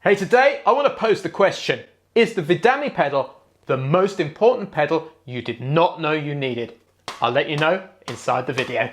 Hey, today I want to pose the question, is the Vidami pedal the most important pedal you did not know you needed? I'll let you know inside the video.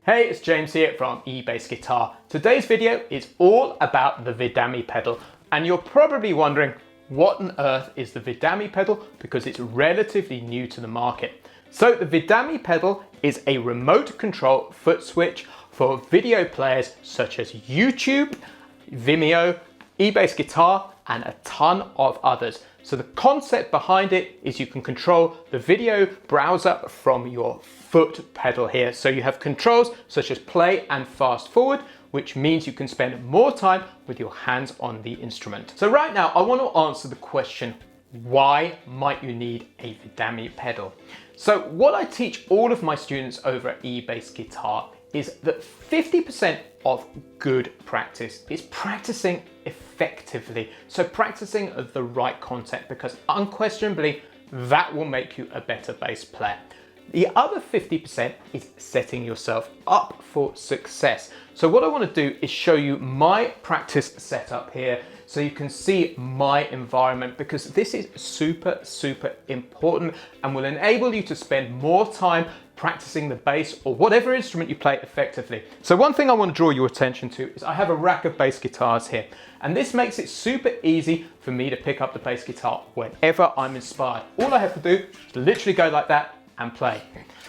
Hey, it's James here from eBassGuitar. Today's video is all about the Vidami pedal, and you're probably wondering, what on earth is the Vidami pedal? Because it's relatively new to the market. So the Vidami pedal is a remote control foot switch for video players such as YouTube, Vimeo, eBassGuitar, and a ton of others. So the concept behind it is you can control the video browser from your foot pedal here. So you have controls such as play and fast forward, which means you can spend more time with your hands on the instrument. So right now I want to answer the question, why might you need a Vidami pedal? So what I teach all of my students over at eBassGuitar is that 50% of good practice is practicing effectively. So practicing the right content, because unquestionably that will make you a better bass player. The other 50% is setting yourself up for success. So what I want to do is show you my practice setup here so you can see my environment, because this is super important and will enable you to spend more time practicing the bass or whatever instrument you play effectively. So one thing I want to draw your attention to is I have a rack of bass guitars here, and this makes it super easy for me to pick up the bass guitar whenever I'm inspired. All I have to do is literally go like that and play.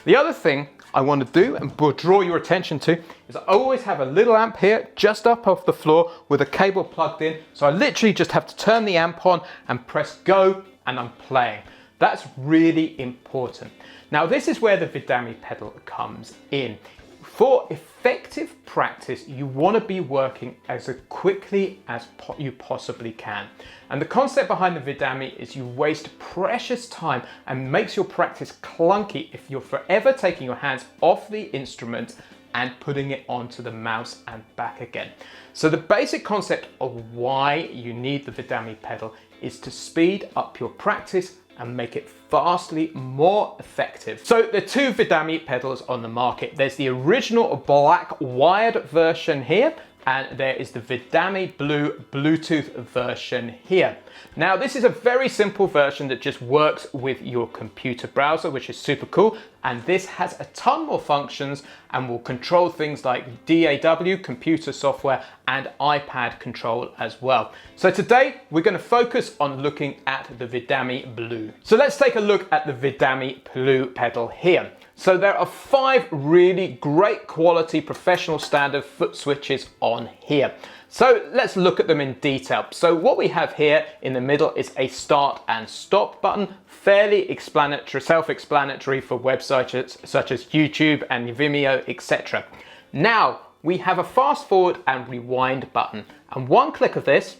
The other thing I want to do and draw your attention to is I always have a little amp here just up off the floor with a cable plugged in. So I literally just have to turn the amp on and press go and I'm playing. That's really important. Now this is where the Vidami pedal comes in. For effective practice, you want to be working as quickly as you possibly can. And the concept behind the Vidami is you waste precious time and makes your practice clunky if you're forever taking your hands off the instrument and putting it onto the mouse and back again. So the basic concept of why you need the Vidami pedal is to speed up your practice and make it vastly more effective. So there are two Vidami pedals on the market. There's the original black wired version here, and there is the Vidami blue Bluetooth version here. Now this is a very simple version that just works with your computer browser, which is super cool. And this has a ton more functions and will control things like DAW, computer software, and iPad control as well. So today we're going to focus on looking at the Vidami blue. So let's take a look at the Vidami blue pedal here. So there are 5 really great quality professional standard foot switches on here. So let's look at them in detail. So what we have here in the middle is a start and stop button, fairly explanatory, self-explanatory for websites such as YouTube and Vimeo, etc. Now we have a fast forward and rewind button, and one click of this,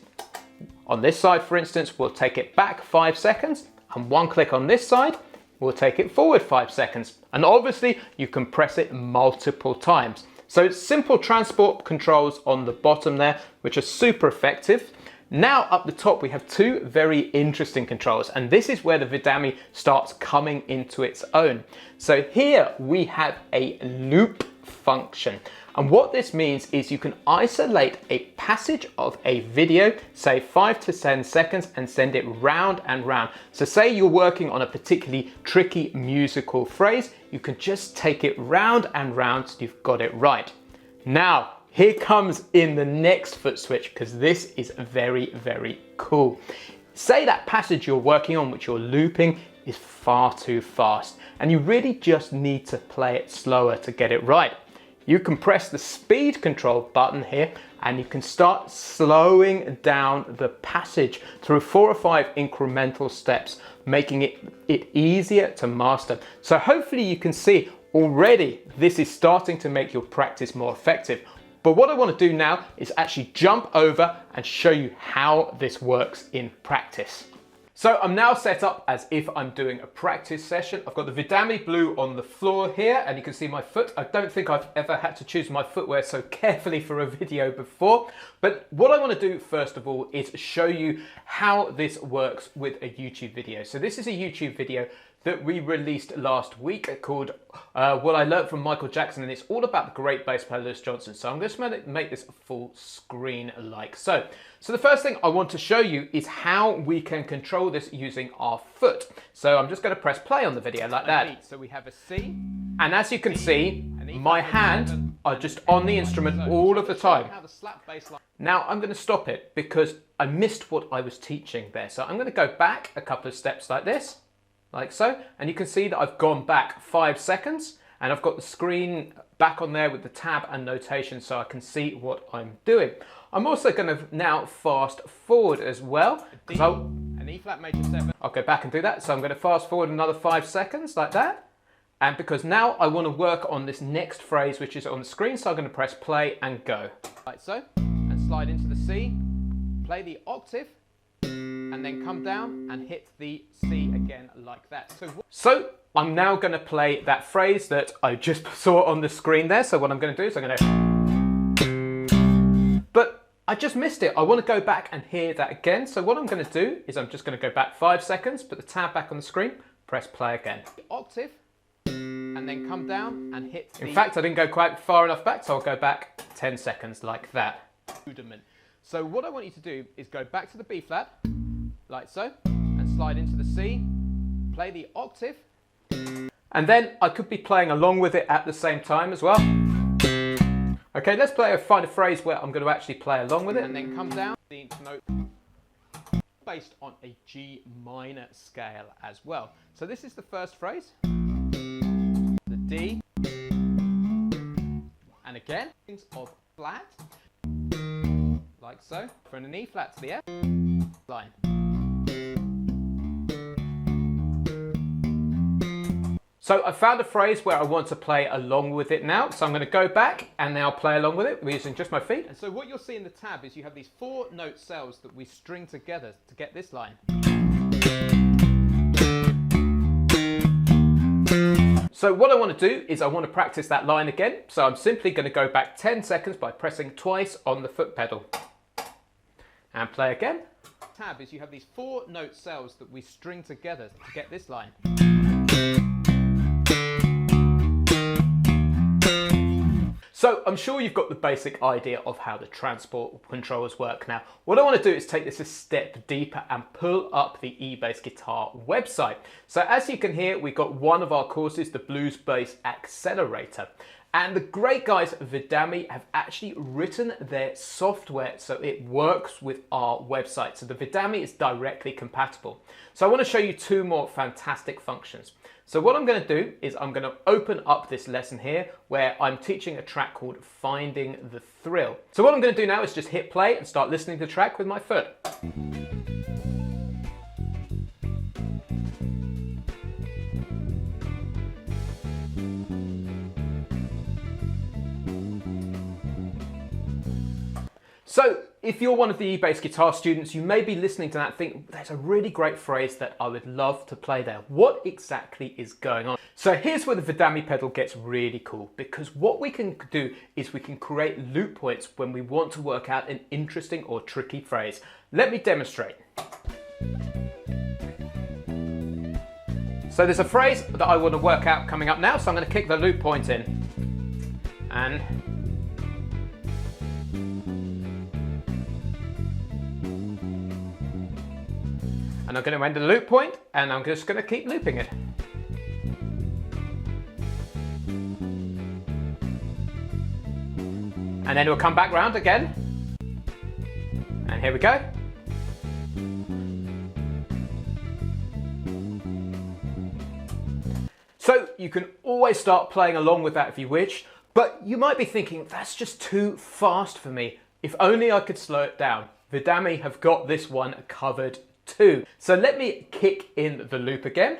on this side for instance, will take it back 5 seconds, and one click on this side will take it forward 5 seconds. And obviously you can press it multiple times. So it's simple transport controls on the bottom there, which are super effective. Now up the top we have 2 very interesting controls, and this is where the Vidami starts coming into its own. So here we have a loop function. And what this means is you can isolate a passage of a video, say 5 to 10 seconds, and send it round and round. So say you're working on a particularly tricky musical phrase, you can just take it round and round till you've got it right. Now, here comes in the next foot switch, because this is very cool. Say that passage you're working on, which you're looping, is far too fast, and you really just need to play it slower to get it right. You can press the speed control button here and you can start slowing down the passage through 4 or 5 incremental steps, making it easier to master. So hopefully you can see already this is starting to make your practice more effective. But what I want to do now is actually jump over and show you how this works in practice. So I'm now set up as if I'm doing a practice session. I've got the Vidami blue on the floor here, and you can see my foot. I don't think I've ever had to choose my footwear so carefully for a video before. But what I want to do first of all is show you how this works with a YouTube video. So this is a YouTube video that we released last week called What I Learned from Michael Jackson, and it's all about the great bass player Lewis Johnson. So I'm just going to make this full screen like so. So the first thing I want to show you is how we can control this using our foot. So I'm just going to press play on the video like that. So we have a C, and as you can see, my hands are just on the instrument all of the time. Now I'm going to stop it because I missed what I was teaching there. So I'm going to go back a couple of steps like this. Like so, and you can see that I've gone back 5 seconds and I've got the screen back on there with the tab and notation so I can see what I'm doing. I'm also going to now fast forward as well. An E flat major 7. I'll go back and do that. So I'm going to fast forward another 5 seconds like that. And because now I want to work on this next phrase which is on the screen, so I'm going to press play and go. Like so, and slide into the C, play the octave, and then come down and hit the C again like that. So I'm now going to play that phrase that I just saw on the screen there. So what I'm going to do is I'm going to... But I just missed it. I want to go back and hear that again. So what I'm going to do is I'm just going to go back 5 seconds, put the tab back on the screen, press play again. Octave, and then come down and hit the... In fact, I didn't go quite far enough back, so I'll go back 10 seconds like that. So what I want you to do is go back to the B flat, like so, and slide into the C, play the octave, and then I could be playing along with it at the same time as well. Okay, let's find a phrase where I'm going to actually play along with it, and then come down the note based on a G minor scale as well. So this is the first phrase, the D, and again, of flat, like so, from an E flat to the F line. So I found a phrase where I want to play along with it now. So I'm going to go back and now play along with it using just my feet. And so what you'll see in the tab is you have these 4 note cells that we string together to get this line. So what I want to do is I want to practice that line again. So I'm simply going to go back 10 seconds by pressing twice on the foot pedal. And play again. Tab is you have these 4 note cells that we string together to get this line. So I'm sure you've got the basic idea of how the transport controllers work now. What I want to do is take this a step deeper and pull up the eBassGuitar website. So as you can hear, we've got one of our courses, the Blues Bass Accelerator. And the great guys at Vidami have actually written their software so it works with our website. So the Vidami is directly compatible. So I want to show you 2 more fantastic functions. So what I'm going to do is I'm going to open up this lesson here where I'm teaching a track called Finding the Thrill. So what I'm going to do now is just hit play and start listening to the track with my foot. So if you're one of the eBassGuitar students, you may be listening to that and think, there's a really great phrase that I would love to play there. What exactly is going on? So here's where the Vidami pedal gets really cool, because what we can do is we can create loop points when we want to work out an interesting or tricky phrase. Let me demonstrate. So there's a phrase that I want to work out coming up now, so I'm going to kick the loop point in. And I'm going to end the loop point, and I'm just going to keep looping it. And then we'll come back round again. And here we go. So you can always start playing along with that if you wish, but you might be thinking, that's just too fast for me. If only I could slow it down. Vidami have got this one covered too. So let me kick in the loop again.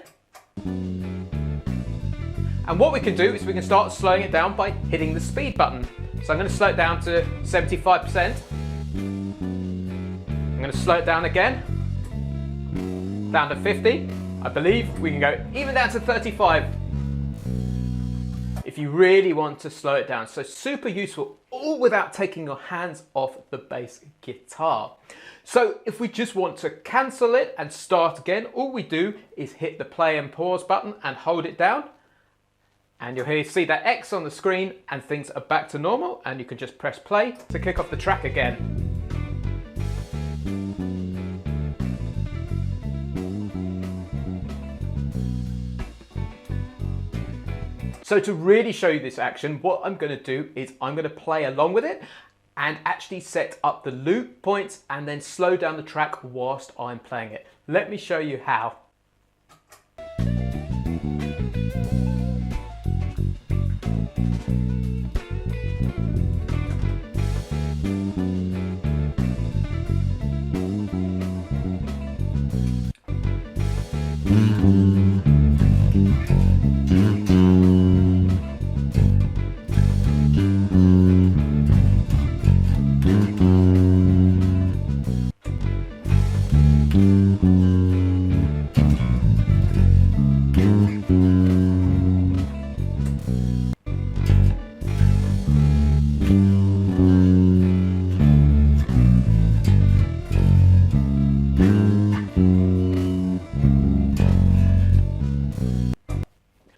And what we can do is we can start slowing it down by hitting the speed button. So I'm going to slow it down to 75%. I'm going to slow it down again. down to 50. I believe we can go even down to 35 if you really want to slow it down. So super useful, all without taking your hands off the bass guitar. So if we just want to cancel it and start again, all we do is hit the play and pause button and hold it down. And you'll see that X on the screen and things are back to normal, and you can just press play to kick off the track again. So to really show you this action, what I'm going to do is I'm going to play along with it and actually set up the loop points and then slow down the track whilst I'm playing it. Let me show you how.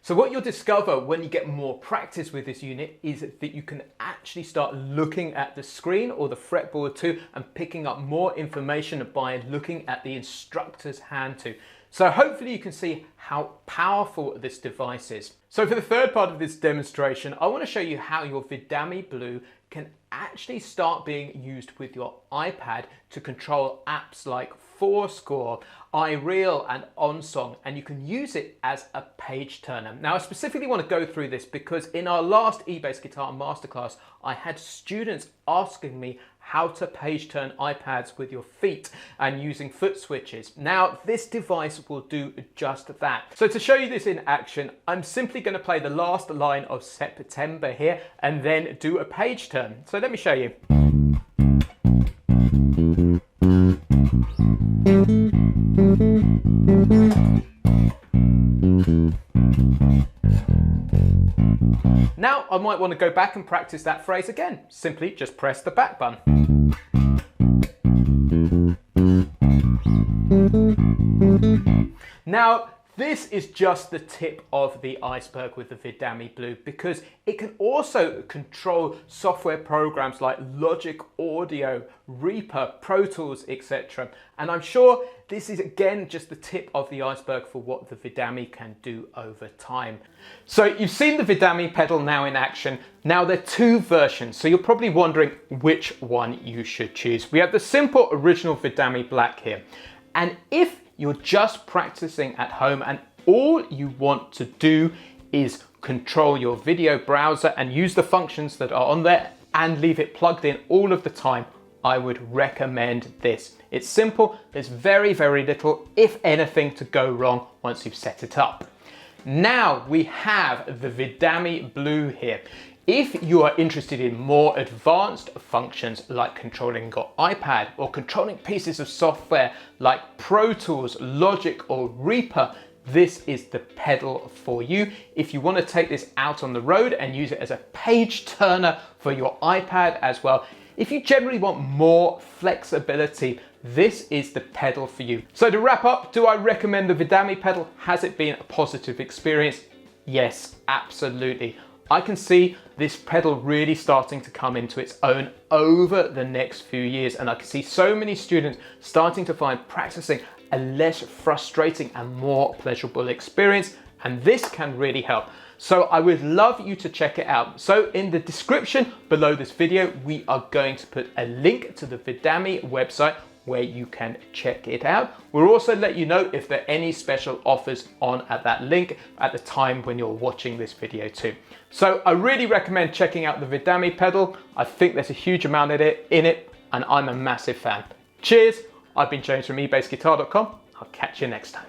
So what you'll discover when you get more practice with this unit is that you can actually start looking at the screen or the fretboard too and picking up more information by looking at the instructor's hand too. So hopefully you can see how powerful this device is. So for the third part of this demonstration, I want to show you how your Vidami Blue can actually start being used with your iPad to control apps like Fourscore, iReel and OnSong, and you can use it as a page turner. Now I specifically want to go through this because in our last eBassGuitar masterclass, I had students asking me how to page turn iPads with your feet and using foot switches. Now this device will do just that. So to show you this in action, I'm simply going to play the last line of September here and then do a page turn. So let me show you. Now I might want to go back and practice that phrase again. Simply just press the back button. Now this is just the tip of the iceberg with the Vidami Blue, because it can also control software programs like Logic Audio, Reaper, Pro Tools, etc. And I'm sure this is again just the tip of the iceberg for what the Vidami can do over time. So you've seen the Vidami pedal now in action. Now there are two versions, so you're probably wondering which one you should choose. We have the simple original Vidami Black here. And if you're just practicing at home and all you want to do is control your video browser and use the functions that are on there and leave it plugged in all of the time, I would recommend this. It's simple, there's very, very little, if anything, to go wrong once you've set it up. Now we have the Vidami Blue here. If you are interested in more advanced functions like controlling your iPad or controlling pieces of software like Pro Tools, Logic or Reaper, this is the pedal for you. If you want to take this out on the road and use it as a page turner for your iPad as well, if you generally want more flexibility, this is the pedal for you. So to wrap up, do I recommend the Vidami pedal? Has it been a positive experience? Yes, absolutely. I can see this pedal really starting to come into its own over the next few years, and I can see so many students starting to find practicing a less frustrating and more pleasurable experience, and this can really help. So I would love you to check it out. So in the description below this video, we are going to put a link to the Vidami website where you can check it out. We'll also let you know if there are any special offers on at that link at the time when you're watching this video too. So I really recommend checking out the Vidami pedal. I think there's a huge amount in it, and I'm a massive fan. Cheers, I've been James from eBassGuitar.com. I'll catch you next time.